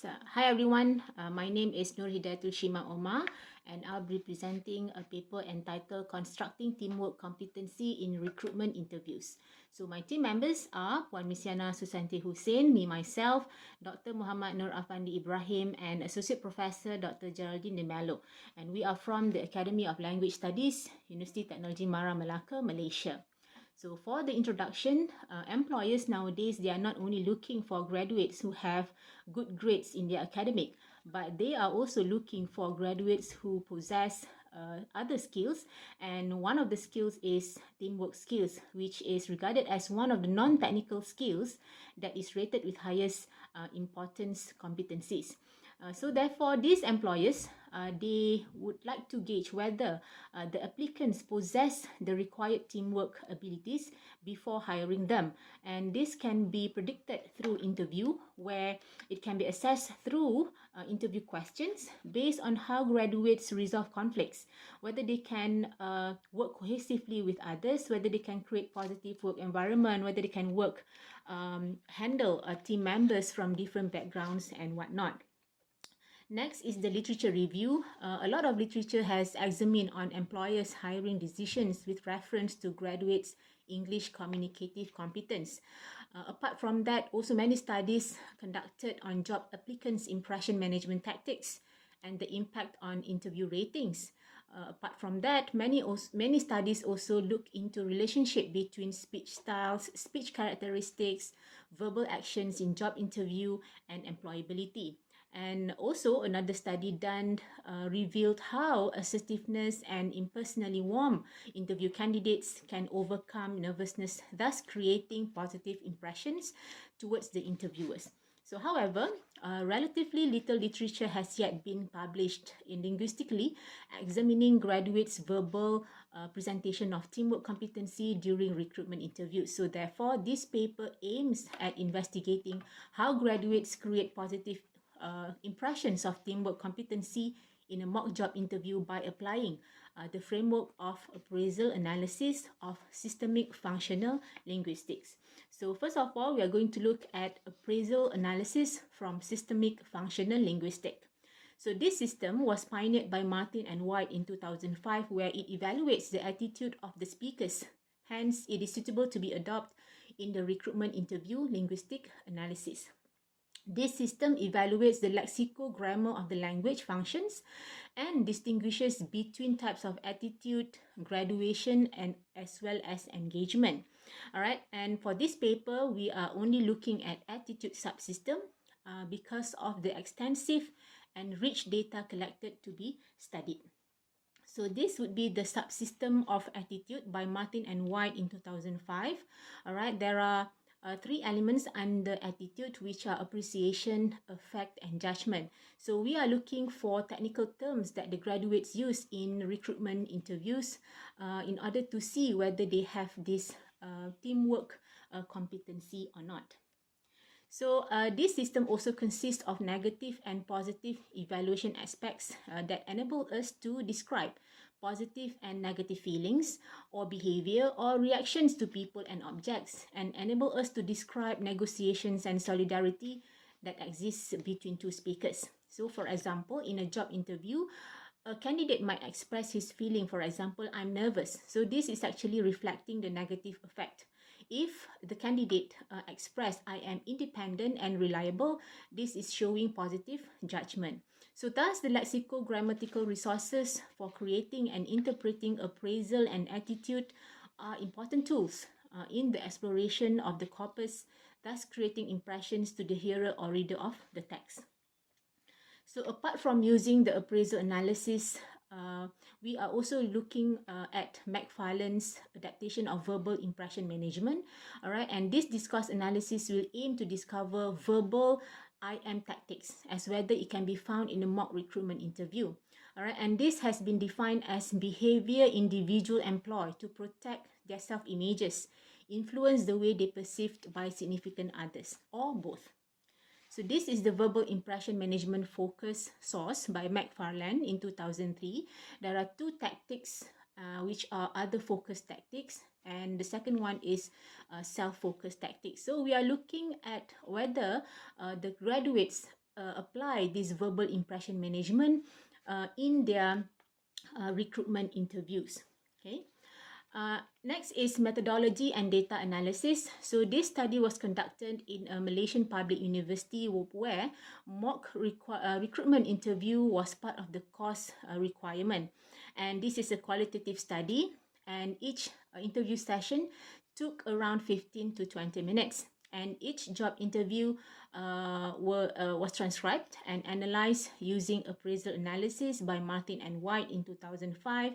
Hi everyone, my name is Nur Hidayatulshima Omar and I'll be presenting a paper entitled Constructing Teamwork Competency in Recruitment Interviews. So my team members are Puan Misyana Susanti Hussein, me myself, Dr. Muhammad Nur Afandi Ibrahim and Associate Professor Dr. Geraldine de Mello. And we are from the Academy of Language Studies, University Technology Mara Melaka, Malaysia. So for the introduction, employers nowadays, they are not only looking for graduates who have good grades in their academic, but they are also looking for graduates who possess other skills. And one of the skills is teamwork skills, which is regarded as one of the non-technical skills that is rated with highest importance competencies. So therefore, these employers, they would like to gauge whether the applicants possess the required teamwork abilities before hiring them. And this can be predicted through interview, where it can be assessed through interview questions based on how graduates resolve conflicts, whether they can work cohesively with others, whether they can create positive work environment, whether they can handle team members from different backgrounds and whatnot. Next is the literature review. A lot of literature has examined on employers' hiring decisions with reference to graduates' English communicative competence. Apart from that, also many studies conducted on job applicants' impression management tactics and the impact on interview ratings. Apart from that, many studies also look into relationship between speech styles, speech characteristics, verbal actions in job interview, and employability. And also another study done revealed how assertiveness and impersonally warm interview candidates can overcome nervousness, thus creating positive impressions towards the interviewers. So however, relatively little literature has yet been published in linguistically examining graduates' verbal presentation of teamwork competency during recruitment interviews. So therefore, this paper aims at investigating how graduates create positive impressions of teamwork competency in a mock job interview by applying the framework of appraisal analysis of systemic functional linguistics. So first of all, we are going to look at appraisal analysis from systemic functional linguistics. So this system was pioneered by Martin and White in 2005, where it evaluates the attitude of the speakers. Hence, it is suitable to be adopted in the recruitment interview linguistic analysis. This system evaluates the lexicogrammar of the language functions and distinguishes between types of attitude, graduation, and as well as engagement. All right, and for this paper, we are only looking at attitude subsystem because of the extensive and rich data collected to be studied. So this would be the subsystem of attitude by Martin and White in 2005. All right, there are three elements under attitude, which are appreciation, affect, and judgment. So we are looking for technical terms that the graduates use in recruitment interviews in order to see whether they have this teamwork competency or not. So this system also consists of negative and positive evaluation aspects that enable us to describe positive and negative feelings or behavior or reactions to people and objects, and enable us to describe negotiations and solidarity that exists between two speakers. So for example, in a job interview, a candidate might express his feeling, for example, I'm nervous. So this is actually reflecting the negative effect. If the candidate expressed, I am independent and reliable, this is showing positive judgment. So thus, the lexicogrammatical resources for creating and interpreting appraisal and attitude are important tools in the exploration of the corpus, thus creating impressions to the hearer or reader of the text. So apart from using the appraisal analysis, we are also looking at Macfarlane's adaptation of verbal impression management. All right, and this discourse analysis will aim to discover verbal IM tactics as whether it can be found in a mock recruitment interview. All right, and this has been defined as behavior individual employ to protect their self-images, influence the way they perceived by significant others, or both. So this is the verbal impression management focus source by Macfarlane in 2003. There are two tactics which are other focus tactics, and the second one is self-focus tactics. So we are looking at whether the graduates apply this verbal impression management in their recruitment interviews. Okay. Next is methodology and data analysis. So this study was conducted in a Malaysian public university where mock recruitment interview was part of the course requirement. And this is a qualitative study, and each interview session took around 15 to 20 minutes. And each job interview was transcribed and analyzed using appraisal analysis by Martin and White in 2005,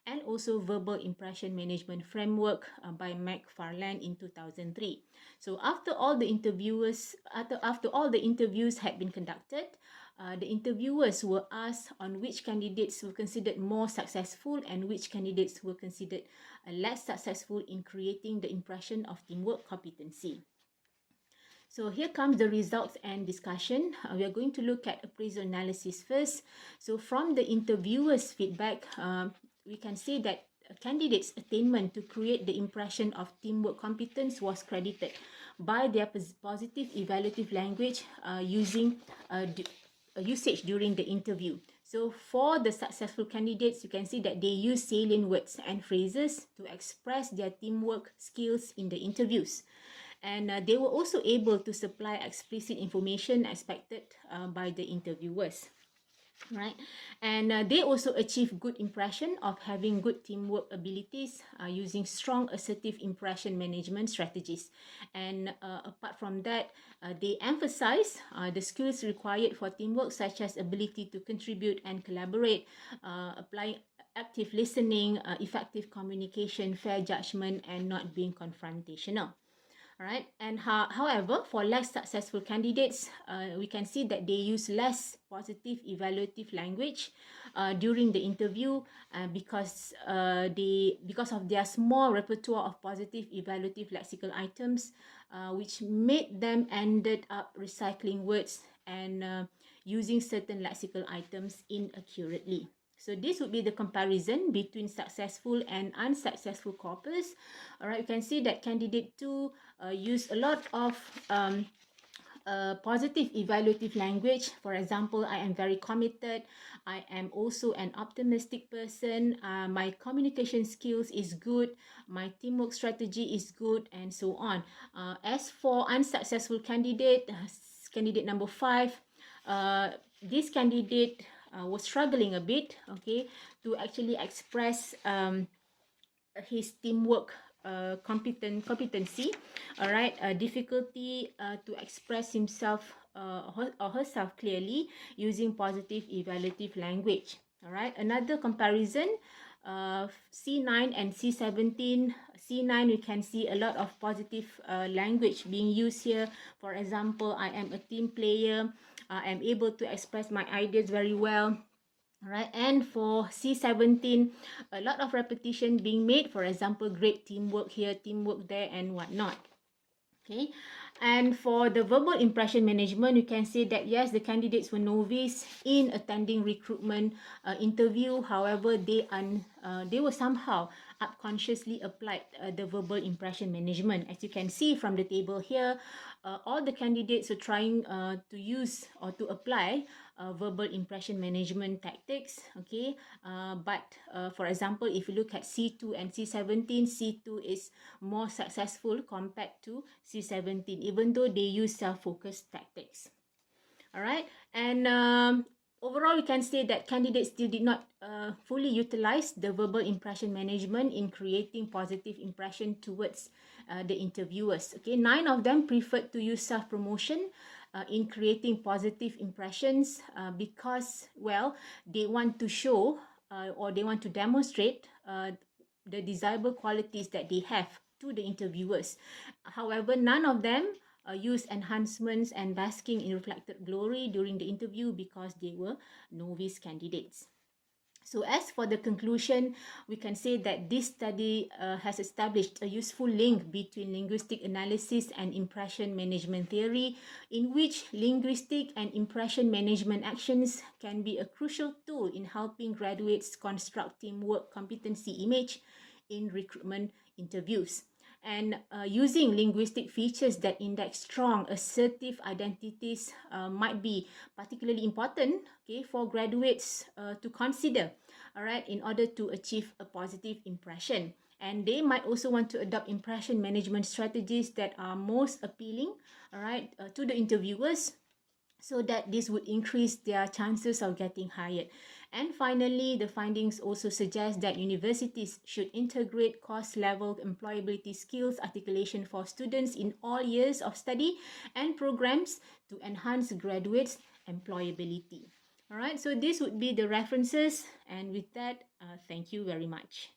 and also verbal impression management framework by McFarland in 2003. So after all the interviews had been conducted, the interviewers were asked on which candidates were considered more successful and which candidates were considered less successful in creating the impression of teamwork competency. So here comes the results and discussion. We are going to look at appraisal analysis first. So from the interviewers' feedback, we can see that candidates' attainment to create the impression of teamwork competence was credited by their positive evaluative language using usage during the interview. So for the successful candidates, you can see that they use salient words and phrases to express their teamwork skills in the interviews. And they were also able to supply explicit information expected by the interviewers. Right, and they also achieve good impression of having good teamwork abilities using strong assertive impression management strategies. And apart from that, they emphasize the skills required for teamwork, such as ability to contribute and collaborate, applying active listening, effective communication, fair judgment, and not being confrontational. All right, and however, for less successful candidates, we can see that they use less positive evaluative language during the interview because of their small repertoire of positive evaluative lexical items, which made them ended up recycling words and using certain lexical items inaccurately. So this would be the comparison between successful and unsuccessful corpus. All right, you can see that candidate 2 use a lot of positive evaluative language. For example, I am very committed. I am also an optimistic person. My communication skills is good. My teamwork strategy is good, and so on. As for unsuccessful candidate, candidate number 5, this candidate was struggling a bit, okay, to actually express his teamwork competency. All right, difficulty to express himself or herself clearly using positive evaluative language. All right, another comparison, C9 and C17. C9, we can see a lot of positive language being used here. For example, I am a team player. I am able to express my ideas very well. All right, and for C17, a lot of repetition being made. For example, great teamwork here, teamwork there, and whatnot. Okay, and for the verbal impression management, you can say that yes, the candidates were novice in attending recruitment interview. However, they were somehow unconsciously applied the verbal impression management. As you can see from the table here, all the candidates are trying to use or to apply verbal impression management tactics. Okay, but for example, if you look at C2 and C17, C2 is more successful compared to C17, even though they use self-focused tactics. All right, and overall, we can say that candidates still did not fully utilize the verbal impression management in creating positive impression towards the interviewers. Okay, 9 of them preferred to use self-promotion in creating positive impressions because, well, they want to show or they want to demonstrate the desirable qualities that they have to the interviewers. However, none of them use enhancements and basking in reflected glory during the interview because they were novice candidates. So as for the conclusion, we can say that this study has established a useful link between linguistic analysis and impression management theory, in which linguistic and impression management actions can be a crucial tool in helping graduates construct teamwork competency image in recruitment interviews. And using linguistic features that index strong, assertive identities might be particularly important, okay, for graduates to consider, all right, in order to achieve a positive impression. And they might also want to adopt impression management strategies that are most appealing, all right, to the interviewers, so that this would increase their chances of getting hired. And finally, the findings also suggest that universities should integrate course level employability skills articulation for students in all years of study and programs to enhance graduates' employability. All right, so this would be the references, and with that, thank you very much.